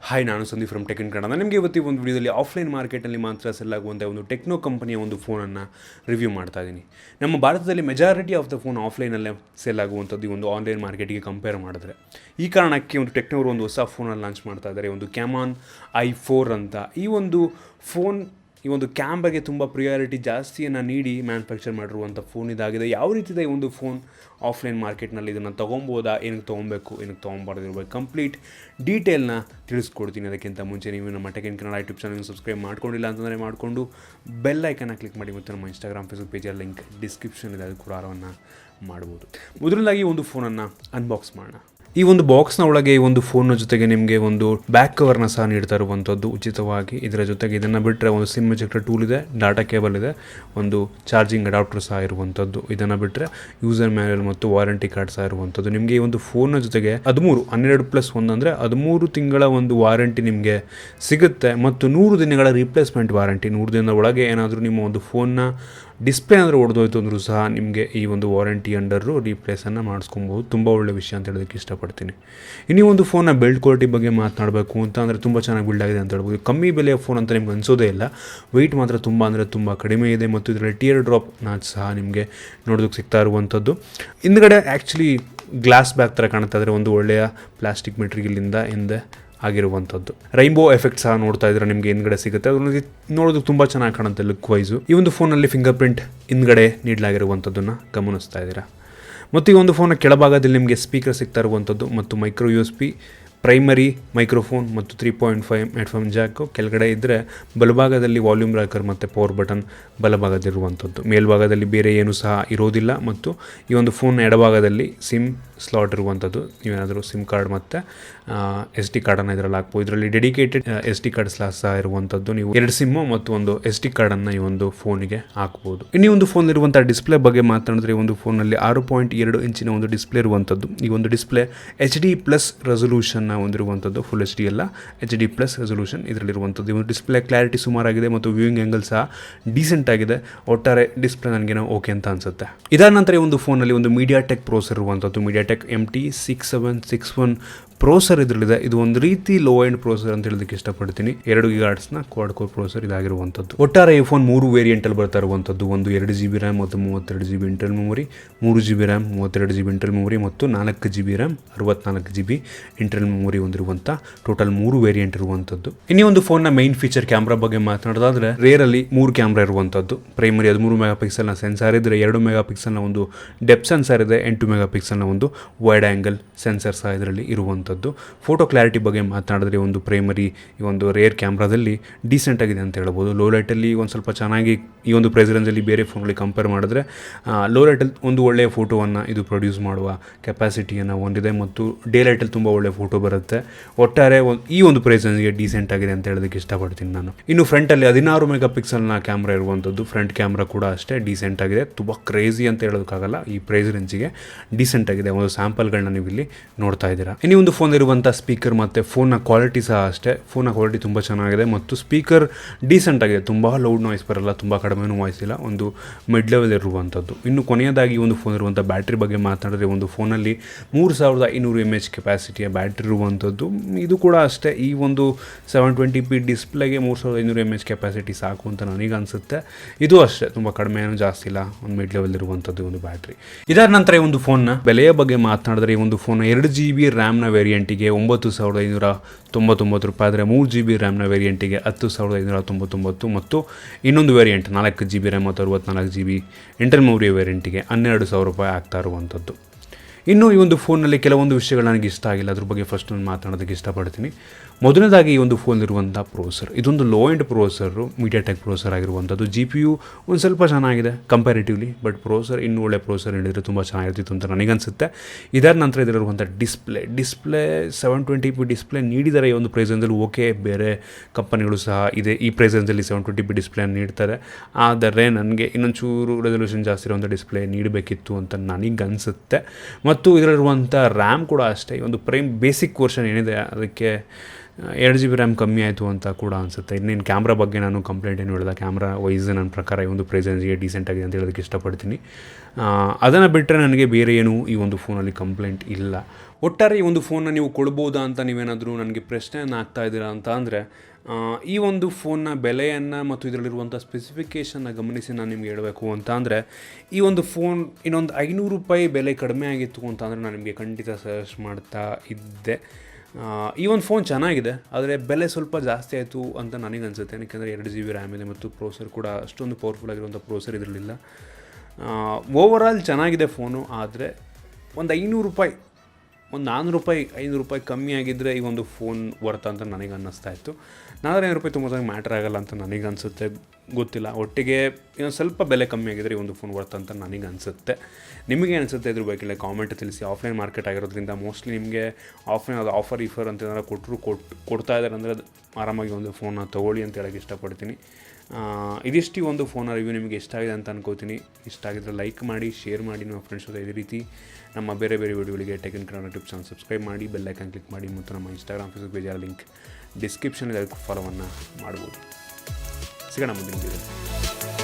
Hi, ನಾನು Sandeep from tech in Kannada. ನಿಮಗೆ ಇವತ್ತು ಒಂದು ವಿಡಿಯೋದಲ್ಲಿ ಆಫ್ಲೈನ್ ಮಾರ್ಕೆಟಲ್ಲಿ ಮಾತ್ರ ಸೆಲ್ ಆಗುವಂಥ ಒಂದು ಟೆಕ್ನೋ ಕಂಪನಿಯ ಒಂದು ಫೋನನ್ನು ರಿವ್ಯೂ ಮಾಡ್ತಾ ಇದ್ದೀನಿ. ನಮ್ಮ ಭಾರತದಲ್ಲಿ ಮೆಜಾರಿಟಿ ಆಫ್ ದ ಫೋನ್ ಆಫ್ಲೈನಲ್ಲೇ ಸೆಲ್ ಆಗುವಂಥದ್ದು ಈ ಒಂದು ಆನ್ಲೈನ್ ಮಾರ್ಕೆಟಿಗೆ ಕಂಪೇರ್ ಮಾಡಿದ್ರೆ. ಈ ಕಾರಣಕ್ಕೆ ಒಂದು ಟೆಕ್ನೋರು ಒಂದು ಹೊಸ ಫೋನಲ್ಲಿ ಲಾಂಚ್ ಮಾಡ್ತಾ ಇದ್ದಾರೆ, ಒಂದು ಕ್ಯಾಮಾನ್ i4 ಅಂತ. ಈ ಒಂದು ಫೋನ್ ಈ ಒಂದು ಕ್ಯಾಮ್ರಾಗೆ ತುಂಬ ಪ್ರಿಯಾರಿಟಿ ಜಾಸ್ತಿಯನ್ನು ನೀಡಿ ಮ್ಯಾನುಫ್ಯಾಕ್ಚರ್ ಮಾಡಿರುವಂಥ ಫೋನ್ ಇದಾಗಿದೆ. ಯಾವ ರೀತಿ ಇದೆ ಈ ಒಂದು ಫೋನ್ ಆಫ್ಲೈನ್ ಮಾರ್ಕೆಟ್ನಲ್ಲಿ ಇದನ್ನು ತೊಗೊಬೋದಾ, ಏನಕ್ಕೆ ತೊಗೊಬೇಕು, ಏನಕ್ಕೆ ತೊಗೊಬಾರ್ದಿರ್ಬೇಕು, ಕಂಪ್ಲೀಟ್ ಡೀಟೇಲ್ನ ತಿಳಿಸ್ಕೊಡ್ತೀನಿ. ಅದಕ್ಕಿಂತ ಮುಂಚೆ ನೀವು ನಮ್ಮ ಟೆಕ್ ಇನ್ ಕನ್ನಡ ಯೂಟ್ಯೂಬ್ ಚಾನಲ್ನ ಸಬ್ಸ್ಕ್ರೈಬ್ ಮಾಡ್ಕೊಂಡಿಲ್ಲ ಅಂತಂದರೆ ಮಾಡಿಕೊಂಡು ಬೆಲ್ ಐಕನ್ನ ಕ್ಲಿಕ್ ಮಾಡಿ, ಮತ್ತು ನಮ್ಮ ಇನ್ಸ್ಟಾಗ್ರಾಮ್ ಫೇಸ್ಬುಕ್ ಪೇಜಲ್ಲಿ ಲಿಂಕ್ ಡಿಸ್ಕ್ರಿಪ್ಷನ್ ಇದೆ, ಅದು ಕೂಡ ಆರವನ್ನು ಮಾಡ್ಬೋದು. ಮೊದಲನೇದಾಗಿ ಒಂದು ಫೋನನ್ನು ಅನ್ಬಾಕ್ಸ್ ಮಾಡೋಣ. ಈ ಒಂದು ಬಾಕ್ಸ್ನ ಒಳಗೆ ಈ ಒಂದು ಫೋನ್ನ ಜೊತೆಗೆ ನಿಮಗೆ ಒಂದು ಬ್ಯಾಕ್ ಕವರ್ನ ಸಹ ನೀಡ್ತಾ ಇರುವಂಥದ್ದು ಉಚಿತವಾಗಿ. ಇದರ ಜೊತೆಗೆ ಇದನ್ನು ಬಿಟ್ಟರೆ ಒಂದು ಸಿಮ್ ಎಜೆಕ್ಟರ್ ಟೂಲ್ ಇದೆ, ಡಾಟಾ ಕೇಬಲ್ ಇದೆ, ಒಂದು ಚಾರ್ಜಿಂಗ್ ಅಡಾಪ್ಟರ್ ಸಹ ಇರುವಂಥದ್ದು. ಇದನ್ನು ಬಿಟ್ಟರೆ ಯೂಸರ್ ಮ್ಯಾನ್ಯಲ್ ಮತ್ತು ವಾರಂಟಿ ಕಾರ್ಡ್ ಸಹ ಇರುವಂಥದ್ದು. ನಿಮಗೆ ಈ ಒಂದು ಫೋನ್ನ ಜೊತೆಗೆ 12+1 ಅಂದರೆ 13 ತಿಂಗಳ ಒಂದು ವಾರಂಟಿ ನಿಮಗೆ ಸಿಗುತ್ತೆ, ಮತ್ತು 100 ದಿನಗಳ ರೀಪ್ಲೇಸ್ಮೆಂಟ್ ವಾರಂಟಿ. 100 ದಿನದ ಒಳಗೆ ಏನಾದರೂ ನಿಮ್ಮ ಒಂದು ಫೋನ್ನ ಡಿಸ್ಪ್ಲೇ ಅಂದರೆ ಹೊಡೆದೋಯ್ತು ಅಂದರೂ ಸಹ ನಿಮಗೆ ಈ ಒಂದು ವಾರಂಟಿ ಅಂಡರು ರೀಪ್ಲೇಸನ್ನು ಮಾಡಿಸ್ಕೊಬೋದು. ತುಂಬ ಒಳ್ಳೆಯ ವಿಷಯ ಅಂತ ಹೇಳೋದಕ್ಕೆ ಇಷ್ಟಪಡ್ತೀನಿ. ಇನ್ನೂ ಒಂದು ಫೋನ್ನ ಬಿಲ್ಡ್ ಕ್ವಾಲಿಟಿ ಬಗ್ಗೆ ಮಾತನಾಡಬೇಕು ಅಂತ ಅಂದರೆ ತುಂಬ ಚೆನ್ನಾಗಿ ಬಿಲ್ಡ್ ಆಗಿದೆ ಅಂತ ಹೇಳ್ಬೋದು. ಕಮ್ಮಿ ಬೆಲೆಯ ಫೋನ್ ಅಂತ ನಿಮ್ಗೆ ಅನಿಸೋದೇ ಇಲ್ಲ. ವೆಯ್ಟ್ ಮಾತ್ರ ತುಂಬ ಕಡಿಮೆ ಇದೆ, ಮತ್ತು ಇದರಲ್ಲಿ ಟಿಯರ್ ಡ್ರಾಪ್ ನಾಚ್ ಸಹ ನಿಮಗೆ ನೋಡೋದಕ್ಕೆ ಸಿಗ್ತಾ ಇರುವಂಥದ್ದು. ಹಿಂದ್ಗಡೆ ಆ್ಯಕ್ಚುಲಿ ಗ್ಲಾಸ್ ಬ್ಯಾಗ್ ಥರ ಕಾಣ್ತಾ ಇದ್ದರೆ ಒಂದು ಒಳ್ಳೆಯ ಪ್ಲಾಸ್ಟಿಕ್ ಮೆಟೀರಿಯಲಿಂದ ಹಿಂದೆ ಆಗಿರುವಂಥದ್ದು. ರೈನ್ಬೋ ಎಫೆಕ್ಟ್ ಸಹ ನೋಡ್ತಾ ಇದ್ರೆ ನಿಮಗೆ ಹಿಂದ್ಗಡೆ ಸಿಗುತ್ತೆ. ಅದರಲ್ಲಿ ನೋಡೋದಕ್ಕೆ ತುಂಬ ಚೆನ್ನಾಗಿ ಕಾಣುತ್ತೆ ಲುಕ್ ವೈಸು. ಈ ಒಂದು ಫೋನಲ್ಲಿ ಫಿಂಗರ್ ಪ್ರಿಂಟ್ ಹಿಂದ್ಗಡೆ ನೀಡಲಾಗಿರುವಂಥದ್ದನ್ನು ಗಮನಿಸ್ತಾ ಇದ್ದೀರಾ. ಮತ್ತು ಈ ಒಂದು ಫೋನ್ನ ಕೆಳಭಾಗದಲ್ಲಿ ನಿಮಗೆ ಸ್ಪೀಕರ್ ಸಿಗ್ತಾ ಇರುವಂಥದ್ದು, ಮತ್ತು ಮೈಕ್ರೋ USB ಪ್ರೈಮರಿ ಮೈಕ್ರೋಫೋನ್ ಮತ್ತು 3.5 ಹೆಡ್ಫೋನ್ ಜಾಕು ಕೆಳಗಡೆ ಇದ್ದರೆ, ಬಲಭಾಗದಲ್ಲಿ ವಾಲ್ಯೂಮ್ ರಾಕರ್ ಮತ್ತು ಪವರ್ ಬಟನ್ ಬಲಭಾಗದಲ್ಲಿರುವಂಥದ್ದು. ಮೇಲ್ಭಾಗದಲ್ಲಿ ಬೇರೆ ಏನೂ ಸಹ ಇರೋದಿಲ್ಲ. ಮತ್ತು ಈ ಒಂದು ಫೋನ್ ಎಡಭಾಗದಲ್ಲಿ ಸಿಮ್ ಸ್ಲಾಟ್ ಇರುವಂಥದ್ದು. ನೀವೇನಾದರೂ ಸಿಮ್ ಕಾರ್ಡ್ ಮತ್ತು SD ಕಾರ್ಡನ್ನು ಇದರಲ್ಲಿ ಹಾಕ್ಬೋದು. ಇದರಲ್ಲಿ ಡೆಡಿಕೇಟೆಡ್ SD ಕಾರ್ಡ್ ಸ್ಲಾಟ್ ಸಹ ಇರುವಂಥದ್ದು. ನೀವು 2 ಸಿಮ್ಮು ಮತ್ತು ಒಂದು SD ಕಾರ್ಡನ್ನು ಈ ಒಂದು ಫೋನಿಗೆ ಹಾಕ್ಬೋದು. ಇನ್ನು ಈ ಒಂದು ಫೋನ್ ಇರುವಂಥ ಡಿಸ್ಪ್ಲೇ ಬಗ್ಗೆ ಮಾತನಾಡಿದ್ರೆ, ಈ ಒಂದು ಫೋನಲ್ಲಿ 6.2 ಇಂಚಿನ ಒಂದು ಡಿಸ್ಪ್ಲೇ ಇರುವಂಥದ್ದು. ಈ ಒಂದು ಡಿಸ್ಪ್ಲೇ HD+ ರೆಸೊಲ್ಯೂಷನ್ ಹೊಂದಿರುವಂಥದ್ದು. ಫುಲ್ HD ಅಲ್ಲ, HD+ ರೆಸೊಲ್ಯೂಷನ್ ಇದರಲ್ಲಿರುವಂಥದ್ದು. ಈ ಒಂದು ಡಿಸ್ಪ್ಲೇ ಕ್ಲಾರಿಟಿ ಸುಮಾರಾಗಿದೆ, ಮತ್ತು ವ್ಯೂಯಿಂಗ್ ಆ್ಯಂಗಲ್ ಸಹ ಡೀಸೆಂಟ್ ಆಗಿದೆ. ಒಟ್ಟಾರೆ ಡಿಸ್ಪ್ಲೇ ನನಗೇನೋ ಓಕೆ ಅಂತ ಅನಿಸುತ್ತೆ. ಇದಾದ ನಂತರ ಈ ಒಂದು ಫೋನಲ್ಲಿ ಒಂದು MediaTek ಪ್ರೋಸರ್ ಇರುವಂಥದ್ದು. MediaTek MT6761 ಪ್ರೋಸರ್ ಇದರಲ್ಲಿದೆ. ಇದು ಒಂದು ರೀತಿ ಲೋ ಎಂಡ್ ಪ್ರೋಸರ್ ಅಂತ ಹೇಳೋದಕ್ಕೆ ಇಷ್ಟಪಡ್ತೀನಿ. 2 GHz ಕ್ವಾಡ್ ಕೋರ್ ಪ್ರೋಸರ್ ಇದಾಗಿರುವಂಥದ್ದು. ಒಟ್ಟಾರೆ ಈ ಫೋನ್ 3 ವೇರಿಯಂಟಲ್ಲಿ ಬರ್ತಾ ಇರುವಂಥದ್ದು. ಒಂದು 2GB RAM ಮತ್ತು 32GB internal memory, 3GB RAM 32GB internal memory, ಮತ್ತು 4GB RAM 64GB internal memory ಹೊಂದಿರುವಂಥ ಟೋಟಲ್ 3 ವೇರಿಯಂಟ್ ಇರುವಂಥದ್ದು. ಇನ್ನೂ ಒಂದು ಫೋನ್ನ ಮೈನ್ ಫೀಚರ್ ಕ್ಯಾಮ್ರಾ ಬಗ್ಗೆ ಮಾತನಾಡೋದಾದ್ರೆ, ರೇರಲ್ಲಿ 3 ಕ್ಯಾಮ್ರಾ ಇರುವಂಥದ್ದು. ಪ್ರೈಮರಿ 13 ಮೆಗಾಪಿಕ್ಸೆಲ್ನ ಸೆನ್ಸಾರ್ ಇದ್ದರೆ, 2 ಮೆಗಾಪಿಕ್ಸೆಲ್ನ ಒಂದು ಡೆಪ್ತ್ ಸೆನ್ಸಾರ್ ಇದೆ, 8 ಮೆಗಾಪಿಕ್ಸೆಲ್ನ ಒಂದು ವೈಡ್ ಆ್ಯಂಗಲ್ ಸೆನ್ಸರ್ ಸಹ ಇದರಲ್ಲಿ ಇರುವಂಥದ್ದು. ಫೋಟೋ ಕ್ಲಾರಿಟಿ ಬಗ್ಗೆ ಮಾತನಾಡಿದ್ರೆ, ಒಂದು ಪ್ರೈಮರಿ ಈ ಒಂದು ರೇರ್ ಕ್ಯಾಮ್ರಾದಲ್ಲಿ ಡೀಸೆಂಟ್ ಆಗಿದೆ ಅಂತ ಹೇಳ್ಬೋದು. ಲೋ ಲೈಟಲ್ಲಿ ಒಂದು ಸ್ವಲ್ಪ ಚೆನ್ನಾಗಿ ಈ ಒಂದು ಪ್ರೈಸ್ ರೇಂಜಲ್ಲಿ ಬೇರೆ ಫೋನ್ಗಳಿಗೆ ಕಂಪೇರ್ ಮಾಡಿದ್ರೆ, ಲೋ ಲೈಟಲ್ಲಿ ಒಂದು ಒಳ್ಳೆಯ ಫೋಟೋವನ್ನು ಇದು ಪ್ರೊಡ್ಯೂಸ್ ಮಾಡುವ ಕೆಪಾಸಿಟಿಯನ್ನು ಹೊಂದಿದೆ, ಮತ್ತು ಡೇ ಲೈಟಲ್ಲಿ ತುಂಬ ಒಳ್ಳೆಯ ಫೋಟೋ ಬರುತ್ತೆ. ಒಟ್ಟಾರೆ ಈ ಒಂದು ಪ್ರೈಸ್ ರೇಂಜ್ಗೆ ಡೀಸೆಂಟ್ ಆಗಿದೆ ಅಂತ ಹೇಳೋದಕ್ಕೆ ಇಷ್ಟಪಡ್ತೀನಿ ನಾನು. ಇನ್ನು ಫ್ರಂಟಲ್ಲಿ 16 ಮೆಗಾಪಿಕ್ಸೆಲ್ನ ಕ್ಯಾಮ್ರಾ ಇರುವಂಥದ್ದು. ಫ್ರಂಟ್ ಕ್ಯಾಮ್ರಾ ಕೂಡ ಅಷ್ಟೇ ಡೀಸೆಂಟ್ ಆಗಿದೆ. ತುಂಬ ಕ್ರೇಜಿ ಅಂತ ಹೇಳೋದಕ್ಕಾಗಲ್ಲ, ಈ ಪ್ರೈಸ್ ರೇಂಜಿಗೆ ಡೀಸೆಂಟ್ ಆಗಿದೆ. ಒಂದು ಸ್ಯಾಂಪಲ್ಗಳನ್ನ ನೀವು ಇಲ್ಲಿ ನೋಡ್ತಾ ಇದ್ದೀರಾ. ಇನ್ನು ಒಂದು ಫೋನ್ ಇರುವಂಥ ಸ್ಪೀಕರ್ ಮತ್ತು ಫೋನ್ನ ಕ್ವಾಲಿಟಿ ಸಹ ಅಷ್ಟೇ. ಫೋನ್ನ ಕ್ವಾಲಿಟಿ ತುಂಬ ಚೆನ್ನಾಗಿದೆ, ಮತ್ತು ಸ್ಪೀಕರ್ ಡೀಸೆಂಟ್ ಆಗಿದೆ. ತುಂಬ ಲೌಡ್ ನಾಯ್ಸ್ ಬರಲ್ಲ, ತುಂಬ ಕಡಿಮೆನೂ ವಾಯ್ಸ್ ಇಲ್ಲ, ಒಂದು ಮಿಡ್ ಲೆವೆಲ್ ಇರುವಂಥದ್ದು. ಇನ್ನು ಕೊನೆಯದಾಗಿ ಒಂದು ಫೋನ್ ಇರುವಂಥ ಬ್ಯಾಟ್ರಿ ಬಗ್ಗೆ ಮಾತನಾಡಿದ್ರೆ, ಒಂದು ಫೋನಲ್ಲಿ 3500 mAh ಕೆಪಾಸಿಟಿಯ ಬ್ಯಾಟ್ರಿ ಇರುವಂಥದ್ದು. ಇದು ಕೂಡ ಅಷ್ಟೇ, ಈ ಒಂದು 720p ಡಿಸ್ಪ್ಲೇಗೆ 3500 mAh ಕೆಪಾಸಿಟಿ ಸಾಕು ಅಂತ ನನಗೆ ಅನಿಸುತ್ತೆ. ಇದು ಅಷ್ಟೇ, ತುಂಬ ಕಡಿಮೆ ಏನೂ ಜಾಸ್ತಿ ಇಲ್ಲ, ಒಂದು ಮಿಡ್ ಲೆವೆಲ್ ಇರುವಂಥದ್ದು ಒಂದು ಬ್ಯಾಟ್ರಿ. ಇದಾದ ನಂತರ ಈ ಒಂದು ಫೋನ್ನ ಬೆಲೆಯ ಬಗ್ಗೆ ಮಾತನಾಡಿದ್ರೆ, ಈ ಒಂದು ಫೋನ್ 2GB RAM ವೇರಿಯಂಟಿಗೆ 9599 ರೂಪಾಯಿ ಆದರೆ, 3GB RAM ವೇರಿಯಂಟಿಗೆ 10599, ಮತ್ತು ಇನ್ನೊಂದು ವೇರಿಯಂಟ್ 4GB RAM ಮತ್ತು 64GB ಇಂಟರ್ನಲ್ ಮೆಮೊರಿ ವೇರಿಯಂಟಿಗೆ 12,000 ರೂಪಾಯಿ ಆಗ್ತಾ ಇರುವಂಥದ್ದು. ಇನ್ನು ಈ ಒಂದು ಫೋನಲ್ಲಿ ಕೆಲವೊಂದು ವಿಷಯಗಳು ನನಗೆ ಇಷ್ಟ ಆಗಿಲ್ಲ, ಅದ್ರ ಬಗ್ಗೆ ಫಸ್ಟ್ ನಾನು ಮಾತನಾಡೋದಕ್ಕೆ ಇಷ್ಟಪಡ್ತೀನಿ. ಮೊದಲನೇದಾಗಿ ಈ ಒಂದು ಫೋನಲ್ಲಿರುವಂಥ ಪ್ರೋಸರ್, ಇದೊಂದು ಲೋ ಎಂಡ್ ಪ್ರೋಸರು, MediaTek ಪ್ರೋಸರ್ ಆಗಿರುವಂಥದ್ದು. GPU ಒಂದು ಸ್ವಲ್ಪ ಚೆನ್ನಾಗಿದೆ ಕಂಪ್ಯಾರಿಟಿವ್ಲಿ, ಬಟ್ ಪ್ರೋಸರ್ ಇನ್ನೂ ಒಳ್ಳೆ ಪ್ರೋಸರ್ ಹೇಳಿದರೆ ತುಂಬ ಚೆನ್ನಾಗಿರ್ತಿತ್ತು ಅಂತ ನನಗನ್ಸುತ್ತೆ. ಇದಾದ ನಂತರ ಇದರಲ್ಲಿರುವಂಥ ಡಿಸ್ಪ್ಲೇ 720p ಡಿಸ್ಪ್ಲೇ ನೀಡಿದರೆ ಈ ಒಂದು ಪ್ರೈಸ್ ರೇಂಜಲ್ಲಿ ಓಕೆ. ಬೇರೆ ಕಂಪನಿಗಳು ಸಹ ಇದೆ ಈ ಪ್ರೈಸ್ ರೇಂಜಲ್ಲಿ 720p ಡಿಸ್ಪ್ಲೇ ನೀಡ್ತಾರೆ. ಆದರೆ ನನಗೆ ಇನ್ನೊಂಚೂರು ರೆಸೊಲ್ಯೂಷನ್ ಜಾಸ್ತಿ ಇರುವಂಥ ಡಿಸ್ಪ್ಲೇ ನೀಡಬೇಕಿತ್ತು ಅಂತ ನನಗನ್ಸುತ್ತೆ. ಮತ್ತು ಇದರಲ್ಲಿರುವಂಥ ರ್ಯಾಮ್ ಕೂಡ ಅಷ್ಟೇ, ಈ ಒಂದು ಬೇಸಿಕ್ ವರ್ಷನ್ ಏನಿದೆ ಅದಕ್ಕೆ 2GB RAM ಕಮ್ಮಿ ಆಯಿತು ಅಂತ ಕೂಡ ಅನಿಸುತ್ತೆ. ಇನ್ನೇನು ಕ್ಯಾಮ್ರಾ ಬಗ್ಗೆ ನಾನು ಕಂಪ್ಲೇಂಟ್ ಏನು ಹೇಳಿದೆ, ಕ್ಯಾಮ್ರಾ ವೈಸ್ ನನ್ನ ಪ್ರಕಾರ ಈ ಒಂದು ಪ್ರೈಸ್ ರೇಂಜ್ಗೆ ಡೀಸೆಂಟ್ ಆಗಿದೆ ಅಂತ ಹೇಳೋದಕ್ಕೆ ಇಷ್ಟಪಡ್ತೀನಿ. ಅದನ್ನು ಬಿಟ್ಟರೆ ನನಗೆ ಬೇರೆ ಏನೂ ಈ ಒಂದು ಫೋನಲ್ಲಿ ಕಂಪ್ಲೇಂಟ್ ಇಲ್ಲ. ಒಟ್ಟಾರೆ ಈ ಒಂದು ಫೋನ್ನ ನೀವು ಕೊಡ್ಬೋದಾ ಅಂತ ನೀವೇನಾದರೂ ನನಗೆ ಪ್ರಶ್ನೆಯನ್ನು ಆಗ್ತಾ ಇದ್ದೀರಾ ಅಂತ ಅಂದರೆ, ಈ ಒಂದು ಫೋನ್ನ ಬೆಲೆಯನ್ನು ಮತ್ತು ಇದರಲ್ಲಿರುವಂಥ ಸ್ಪೆಸಿಫಿಕೇಷನ್ನ ಗಮನಿಸಿ ನಾನು ನಿಮಗೆ ಹೇಳಬೇಕು ಅಂತ ಅಂದರೆ, ಈ ಒಂದು ಫೋನ್ ಇನ್ನೊಂದು ₹500 ಬೆಲೆ ಕಡಿಮೆ ಆಗಿತ್ತು ಅಂತ ಅಂದರೆ ನಾನು ನಿಮಗೆ ಖಂಡಿತ ಸಜೆಸ್ಟ್ ಮಾಡ್ತಾ ಇದ್ದೆ. ಈ ಒಂದು ಫೋನ್ ಚೆನ್ನಾಗಿದೆ, ಆದರೆ ಬೆಲೆ ಸ್ವಲ್ಪ ಜಾಸ್ತಿ ಆಯಿತು ಅಂತ ನನಗೆ ಅನಿಸುತ್ತೆ. ಯಾಕೆಂದರೆ 2GB ರ್ಯಾಮ್ ಇದೆ ಮತ್ತು ಪ್ರೋಸರ್ ಕೂಡ ಅಷ್ಟೊಂದು ಪವರ್ಫುಲ್ ಆಗಿರುವಂಥ ಪ್ರೋಸರ್ ಇದರಲ್ಲಿಲ್ಲ. ಓವರಾಲ್ ಚೆನ್ನಾಗಿದೆ ಫೋನು, ಆದರೆ ಒಂದು ₹500 ಒಂದು ₹400 ₹500 ಕಮ್ಮಿ ಆಗಿದ್ದರೆ ಈ ಒಂದು ಫೋನ್ ವರ್ತ್ ಅಂತ ನನಗೆ ಅನ್ನಿಸ್ತಾ ಇತ್ತು. ₹400 ತುಂಬ ಮ್ಯಾಟ್ರ್ ಆಗೋಲ್ಲ ಅಂತ ನನಗೆ ಅನಿಸುತ್ತೆ, ಗೊತ್ತಿಲ್ಲ. ಒಟ್ಟಿಗೆ ಇನ್ನೊಂದು ಸ್ವಲ್ಪ ಬೆಲೆ ಕಮ್ಮಿ ಆಗಿದ್ದರೆ ಈ ಒಂದು ಫೋನ್ ವರ್ತ್ ಅಂತ ನನಗೆ ಅನಿಸುತ್ತೆ. ನಿಮಗೆ ಅನಿಸುತ್ತೆ ಇದ್ರ ಬಗ್ಗೆ ಕಾಮೆಂಟ್ ತಿಳಿಸಿ. ಆಫ್ಲೈನ್ ಮಾರ್ಕೆಟ್ ಆಗಿರೋದ್ರಿಂದ ಮೋಸ್ಟ್ಲಿ ನಿಮಗೆ ಆಫ್ಲೈನ್ ಅದು ಆಫರ್ ಅಂತ ಏನಾದ್ರು ಕೊಡ್ತಾ ಇದ್ದಾರೆ ಅಂದರೆ ಅದು ಆರಾಮಾಗಿ ಒಂದು ಫೋನ್ನ ತೊಗೊಳ್ಳಿ ಅಂತ ಹೇಳೋಕ್ಕೆ ಇಷ್ಟಪಡ್ತೀನಿ. ಇದಿಷ್ಟು ಈ ಒಂದು ಫೋನ ರಿವ್ಯೂ ನಿಮಗೆ ಇಷ್ಟ ಆಗಿದೆ ಅಂತ ಅನ್ಕೋತೀನಿ. ಇಷ್ಟ ಆಗಿದ್ರೆ ಲೈಕ್ ಮಾಡಿ, ಶೇರ್ ಮಾಡಿ ನಿಮ್ಮ ಫ್ರೆಂಡ್ಸ್ ಜೊತೆ. ಇದೇ ರೀತಿ ನಮ್ಮ ಬೇರೆ ವಿಡಿಯೋಗಳಿಗೆ tech in Kannada tips channel subscribe ಮಾಡಿ, ಬೆಲ್ ಐಕಾನ್ ಕ್ಲಿಕ್ ಮಾಡಿ ಮತ್ತು ನಮ್ಮ ಇನ್ಸ್ಟಾಗ್ರಾಮ್, ಫೇಸ್ಬುಕ್ ಪೇಜ್ ಲಿಂಕ್ ಡಿಸ್ಕ್ರಿಪ್ಷನಲ್ಲಿ ಅದಕ್ಕೆ ಫಾಲೋವನ್ನು ಮಾಡ್ಬೋದು. ಸಿಗೋಣ ಮುಂದಿನ ವಿಡಿಯೋದಲ್ಲಿ.